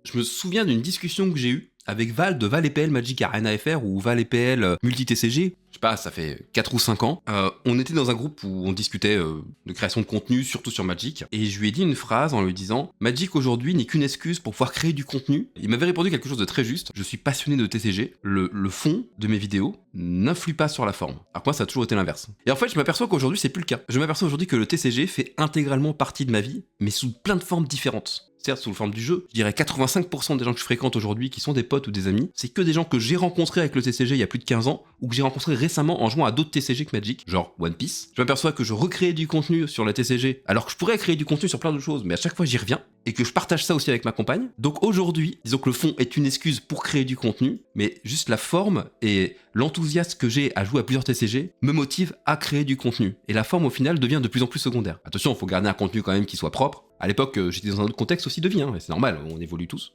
Je me souviens d'une discussion que j'ai eue avec Val de Val EPL Magic Arena FR ou Val EPL Multi TCG. Je sais pas, ça fait 4 ou 5 ans. On était dans un groupe où on discutait de création de contenu, surtout sur Magic. Et je lui ai dit une phrase en lui disant « Magic aujourd'hui n'est qu'une excuse pour pouvoir créer du contenu ». Il m'avait répondu quelque chose de très juste. Je suis passionné de TCG. Le fond de mes vidéos n'influe pas sur la forme. Alors que moi, ça a toujours été l'inverse. Et en fait, je m'aperçois qu'aujourd'hui, c'est plus le cas. Je m'aperçois aujourd'hui que le TCG fait intégralement partie de ma vie, mais sous plein de formes différentes. Certes, sous la forme du jeu, je dirais 85% des gens que je fréquente aujourd'hui, qui sont des potes ou des amis, c'est que des gens que j'ai rencontrés avec le TCG il y a plus de 15 ans, ou que j'ai rencontrés récemment en jouant à d'autres TCG que Magic, genre One Piece. Je m'aperçois que je recrée du contenu sur la TCG, alors que je pourrais créer du contenu sur plein de choses, mais à chaque fois j'y reviens, et que je partage ça aussi avec ma compagne. Donc aujourd'hui, disons que le fond est une excuse pour créer du contenu, mais juste la forme et l'enthousiasme que j'ai à jouer à plusieurs TCG me motive à créer du contenu. Et la forme au final devient de plus en plus secondaire. Attention, il faut garder un contenu quand même qui soit propre. À l'époque, j'étais dans un autre contexte aussi de vie, hein, et c'est normal, on évolue tous.